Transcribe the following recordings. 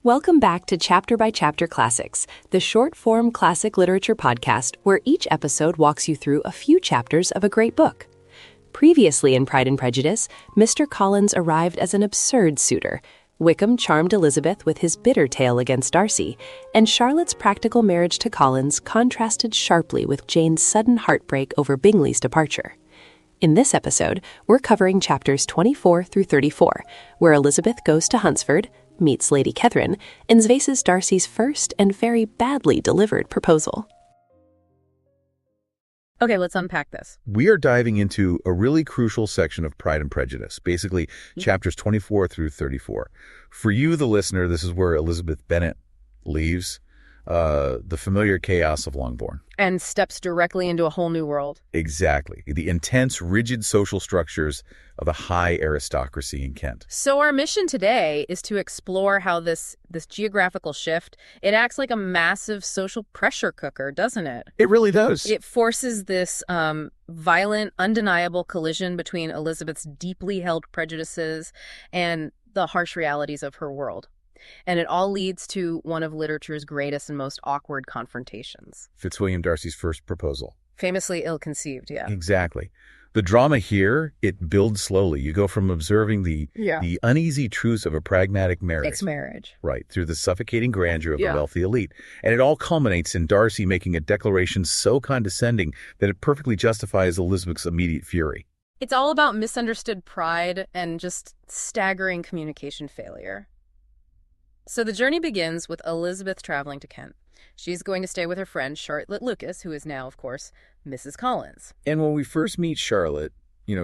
Welcome back to Chapter by Chapter Classics, the short-form classic literature podcast where each episode walks you through a few chapters of a great book. Previously in Pride and Prejudice, Mr. Collins arrived as an absurd suitor. Wickham charmed Elizabeth with his bitter tale against Darcy, and Charlotte's practical marriage to Collins contrasted sharply with Jane's sudden heartbreak over Bingley's departure. In this episode, we're covering chapters 24 through 34, where Elizabeth goes to Hunsford, meets Lady Catherine, and faces Darcy's first and very badly delivered proposal. Okay, let's unpack this. We are diving into a really crucial section of Pride and Prejudice, basically chapters 24 through 34. For you, the listener, this is where Elizabeth Bennet leaves the familiar chaos of Longbourn. And steps directly into a whole new world. Exactly. The intense, rigid social structures of a high aristocracy in Kent. So our mission today is to explore how this geographical shift, it acts like a massive social pressure cooker, doesn't it? It really does. It forces this violent, undeniable collision between Elizabeth's deeply held prejudices and the harsh realities of her world. And it all leads to one of literature's greatest and most awkward confrontations. Fitzwilliam Darcy's first proposal. Famously ill-conceived, yeah. Exactly. The drama here, it builds slowly. You go from observing the uneasy truths of a pragmatic marriage. Ex-marriage. Right, through the suffocating grandeur of the wealthy elite. And it all culminates in Darcy making a declaration so condescending that it perfectly justifies Elizabeth's immediate fury. It's all about misunderstood pride and just staggering communication failure. So the journey begins with Elizabeth traveling to Kent. She's going to stay with her friend, Charlotte Lucas, who is now, of course, Mrs. Collins. And when we first meet Charlotte,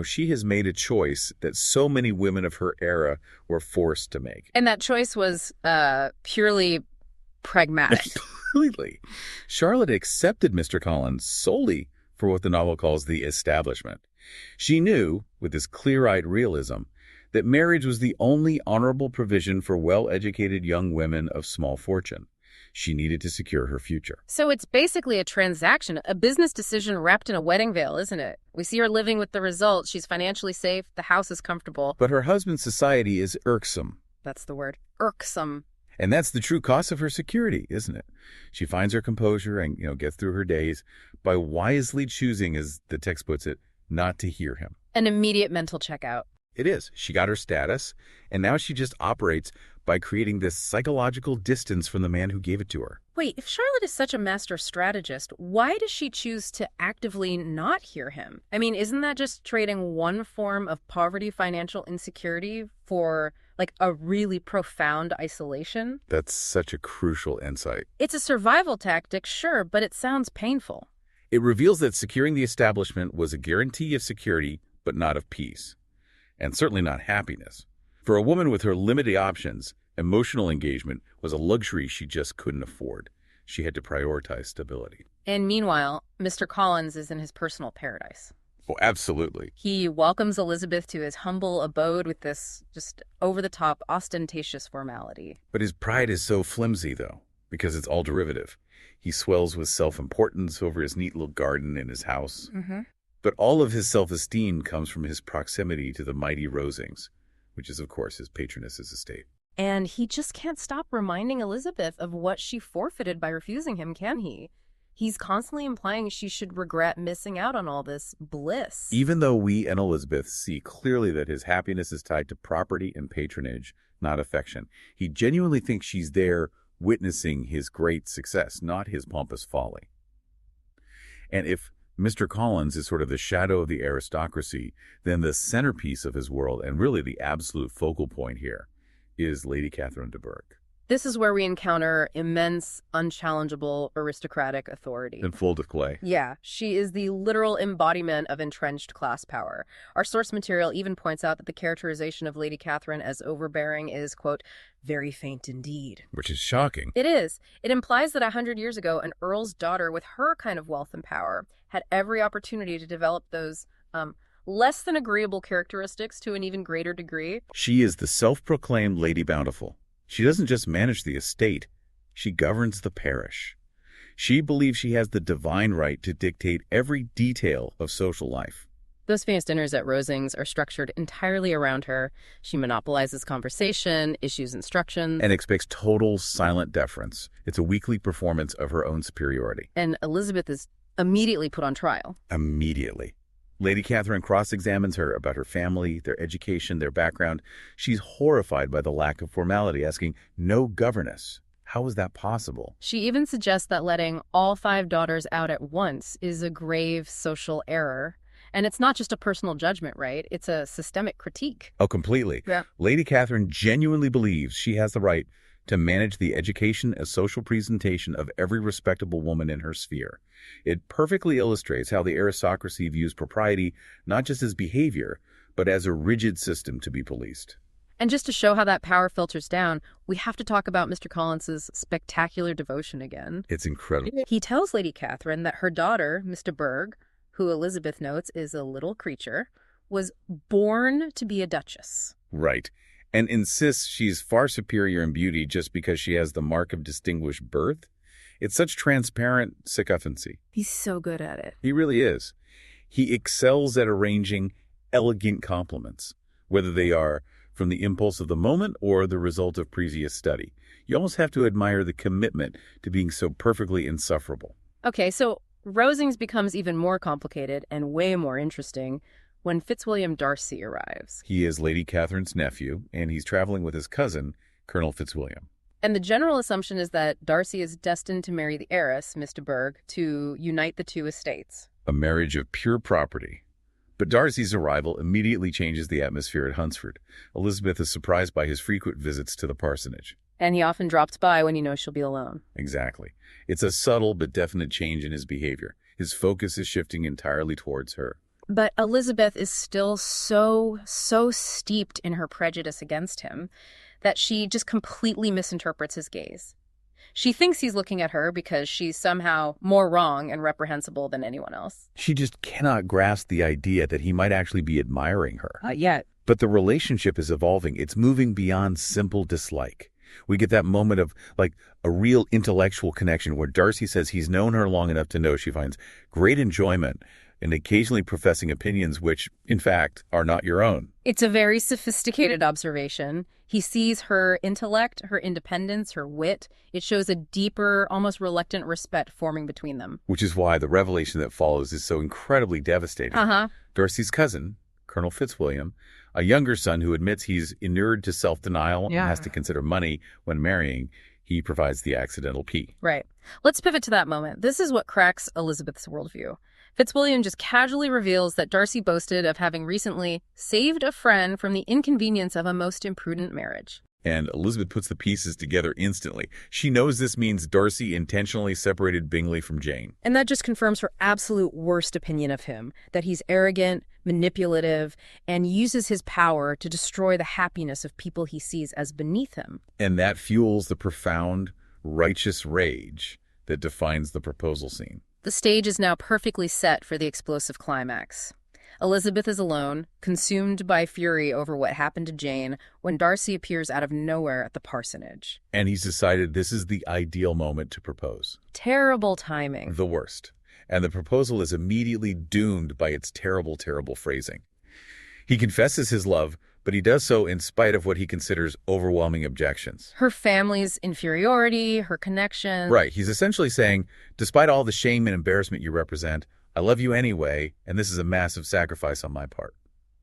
she has made a choice that so many women of her era were forced to make. And that choice was purely pragmatic. Completely. Charlotte accepted Mr. Collins solely for what the novel calls the establishment. She knew, with this clear-eyed realism, that marriage was the only honorable provision for well-educated young women of small fortune. She needed to secure her future. So it's basically a transaction, a business decision wrapped in a wedding veil, isn't it? We see her living with the result. She's financially safe. The house is comfortable. But her husband's society is irksome. That's the word. Irksome. And that's the true cost of her security, isn't it? She finds her composure and, gets through her days by wisely choosing, as the text puts it, not to hear him. An immediate mental checkout. It is. She got her status, and now she just operates by creating this psychological distance from the man who gave it to her. Wait, if Charlotte is such a master strategist, why does she choose to actively not hear him? I mean, isn't that just trading one form of poverty, financial insecurity for, a really profound isolation? That's such a crucial insight. It's a survival tactic, sure, but it sounds painful. It reveals that securing the establishment was a guarantee of security, but not of peace. And certainly not happiness. For a woman with her limited options, emotional engagement was a luxury she just couldn't afford. She had to prioritize stability. And meanwhile, Mr. Collins is in his personal paradise. Oh, absolutely. He welcomes Elizabeth to his humble abode with this just over-the-top, ostentatious formality. But his pride is so flimsy, though, because it's all derivative. He swells with self-importance over his neat little garden in his house. Mm-hmm. But all of his self-esteem comes from his proximity to the mighty Rosings, which is, of course, his patroness's estate. And he just can't stop reminding Elizabeth of what she forfeited by refusing him, can he? He's constantly implying she should regret missing out on all this bliss. Even though we and Elizabeth see clearly that his happiness is tied to property and patronage, not affection, he genuinely thinks she's there witnessing his great success, not his pompous folly. And if Mr. Collins is sort of the shadow of the aristocracy, then the centerpiece of his world, and really the absolute focal point here, is Lady Catherine de Bourgh. This is where we encounter immense, unchallengeable, aristocratic authority. In full display. Yeah, she is the literal embodiment of entrenched class power. Our source material even points out that the characterization of Lady Catherine as overbearing is, quote, very faint indeed. Which is shocking. It is. It implies that 100 years ago, an earl's daughter with her kind of wealth and power had every opportunity to develop those less than agreeable characteristics to an even greater degree. She is the self-proclaimed Lady Bountiful. She doesn't just manage the estate, she governs the parish. She believes she has the divine right to dictate every detail of social life. Those famous dinners at Rosings are structured entirely around her. She monopolizes conversation, issues instructions. And expects total silent deference. It's a weekly performance of her own superiority. And Elizabeth is immediately put on trial. Immediately. Lady Catherine cross-examines her about her family, their education, their background. She's horrified by the lack of formality, asking, no governess. How is that possible? She even suggests that letting all 5 daughters out at once is a grave social error. And it's not just a personal judgment, right? It's a systemic critique. Oh, completely. Yeah. Lady Catherine genuinely believes she has the right to manage the education and social presentation of every respectable woman in her sphere. It perfectly illustrates how the aristocracy views propriety not just as behavior, but as a rigid system to be policed. And just to show how that power filters down, we have to talk about Mr. Collins's spectacular devotion again. It's incredible. He tells Lady Catherine that her daughter, Miss de Bourgh, who Elizabeth notes is a little creature, was born to be a duchess. Right. And insists she's far superior in beauty just because she has the mark of distinguished birth. It's such transparent sycophancy. He's so good at it. He really is. He excels at arranging elegant compliments, whether they are from the impulse of the moment or the result of previous study. You almost have to admire the commitment to being so perfectly insufferable. Okay, so Rosings becomes even more complicated and way more interesting when Fitzwilliam Darcy arrives. He is Lady Catherine's nephew, and he's traveling with his cousin, Colonel Fitzwilliam. And the general assumption is that Darcy is destined to marry the heiress, Miss de Bourgh, to unite the 2 estates. A marriage of pure property. But Darcy's arrival immediately changes the atmosphere at Hunsford. Elizabeth is surprised by his frequent visits to the parsonage. And he often drops by when he knows she'll be alone. Exactly. It's a subtle but definite change in his behavior. His focus is shifting entirely towards her. But Elizabeth is still so steeped in her prejudice against him that she just completely misinterprets his gaze. She thinks he's looking at her because she's somehow more wrong and reprehensible than anyone else. She just cannot grasp the idea that he might actually be admiring her. Yet. But the relationship is evolving. It's moving beyond simple dislike. We get that moment of, like, a real intellectual connection where Darcy says he's known her long enough to know she finds great enjoyment and occasionally professing opinions which, in fact, are not your own. It's a very sophisticated observation. He sees her intellect, her independence, her wit. It shows a deeper, almost reluctant respect forming between them. Which is why the revelation that follows is so incredibly devastating. Darcy's cousin, Colonel Fitzwilliam, a younger son who admits he's inured to self-denial and has to consider money when marrying, he provides the accidental P. Right. Let's pivot to that moment. This is what cracks Elizabeth's worldview. Fitzwilliam just casually reveals that Darcy boasted of having recently saved a friend from the inconvenience of a most imprudent marriage. And Elizabeth puts the pieces together instantly. She knows this means Darcy intentionally separated Bingley from Jane. And that just confirms her absolute worst opinion of him, that he's arrogant, manipulative, and uses his power to destroy the happiness of people he sees as beneath him. And that fuels the profound, righteous rage that defines the proposal scene. The stage is now perfectly set for the explosive climax. Elizabeth is alone, consumed by fury over what happened to Jane, when Darcy appears out of nowhere at the parsonage. And he's decided this is the ideal moment to propose. Terrible timing. The worst. And the proposal is immediately doomed by its terrible, terrible phrasing. He confesses his love, but he does so in spite of what he considers overwhelming objections. Her family's inferiority, her connection. Right. He's essentially saying, despite all the shame and embarrassment you represent, I love you anyway, and this is a massive sacrifice on my part.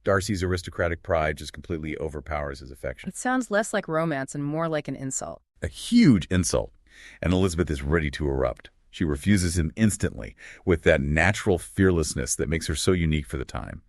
Darcy's aristocratic pride just completely overpowers his affection. It sounds less like romance and more like an insult. A huge insult. And Elizabeth is ready to erupt. She refuses him instantly with that natural fearlessness that makes her so unique for the time.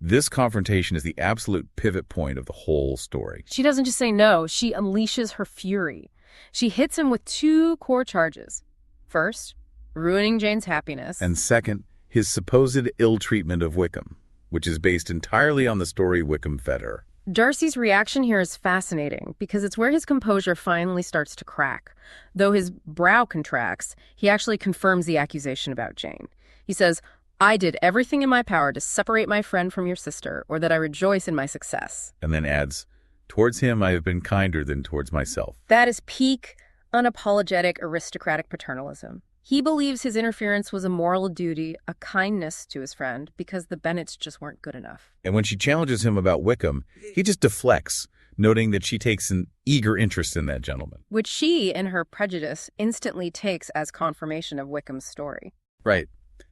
This confrontation is the absolute pivot point of the whole story. She doesn't just say no, she unleashes her fury. She hits him with 2 core charges. First, ruining Jane's happiness. And second, his supposed ill treatment of Wickham, which is based entirely on the story Wickham fed her. Darcy's reaction here is fascinating because it's where his composure finally starts to crack. Though his brow contracts, he actually confirms the accusation about Jane. He says, I did everything in my power to separate my friend from your sister, or that I rejoice in my success. And then adds, towards him I have been kinder than towards myself. That is peak, unapologetic, aristocratic paternalism. He believes his interference was a moral duty, a kindness to his friend, because the Bennets just weren't good enough. And when she challenges him about Wickham, he just deflects, noting that she takes an eager interest in that gentleman. Which she, in her prejudice, instantly takes as confirmation of Wickham's story. Right.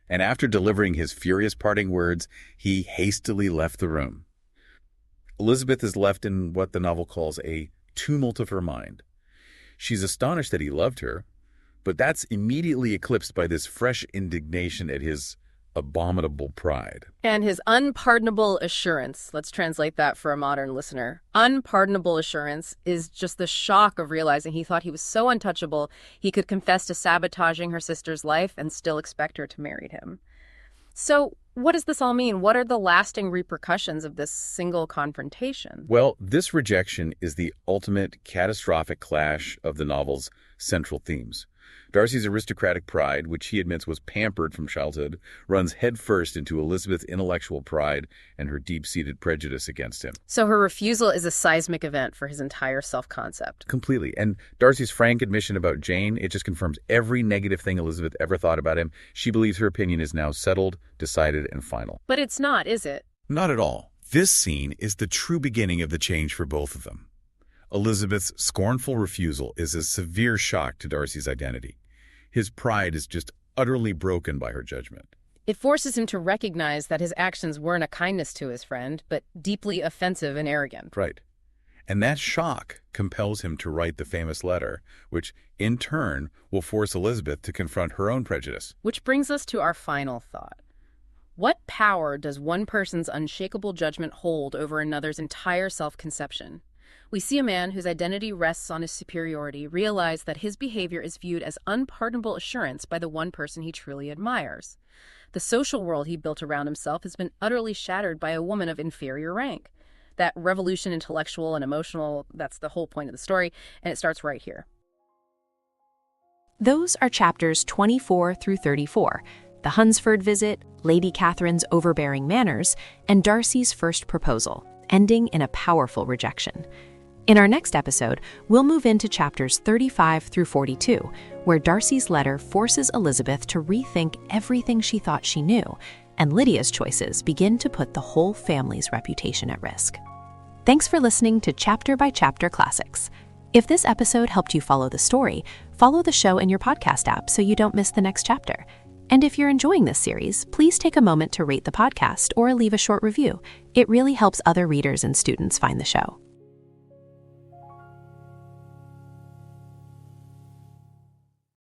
And after delivering his furious parting words, he hastily left the room. Elizabeth is left in what the novel calls a tumult of her mind. She's astonished that he loved her, but that's immediately eclipsed by this fresh indignation at his abominable pride. And his unpardonable assurance, let's translate that for a modern listener. Unpardonable assurance is just the shock of realizing he thought he was so untouchable he could confess to sabotaging her sister's life and still expect her to marry him. So what does this all mean? What are the lasting repercussions of this single confrontation? Well, this rejection is the ultimate catastrophic clash of the novel's central themes. Darcy's aristocratic pride, which he admits was pampered from childhood, runs headfirst into Elizabeth's intellectual pride and her deep-seated prejudice against him. So her refusal is a seismic event for his entire self-concept. Completely. And Darcy's frank admission about Jane, it just confirms every negative thing Elizabeth ever thought about him. She believes her opinion is now settled, decided, and final. But it's not, is it? Not at all. This scene is the true beginning of the change for both of them. Elizabeth's scornful refusal is a severe shock to Darcy's identity. His pride is just utterly broken by her judgment. It forces him to recognize that his actions weren't a kindness to his friend, but deeply offensive and arrogant. Right. And that shock compels him to write the famous letter, which in turn will force Elizabeth to confront her own prejudice. Which brings us to our final thought. What power does one person's unshakable judgment hold over another's entire self-conception? We see a man whose identity rests on his superiority realize that his behavior is viewed as unpardonable assurance by the one person he truly admires. The social world he built around himself has been utterly shattered by a woman of inferior rank. That revolution, intellectual and emotional, that's the whole point of the story, and it starts right here. Those are chapters 24 through 34, the Hunsford visit, Lady Catherine's overbearing manners, and Darcy's first proposal, ending in a powerful rejection. In our next episode, we'll move into chapters 35 through 42, where Darcy's letter forces Elizabeth to rethink everything she thought she knew, and Lydia's choices begin to put the whole family's reputation at risk. Thanks for listening to Chapter by Chapter Classics. If this episode helped you follow the story, follow the show in your podcast app so you don't miss the next chapter. And if you're enjoying this series, please take a moment to rate the podcast or leave a short review. It really helps other readers and students find the show.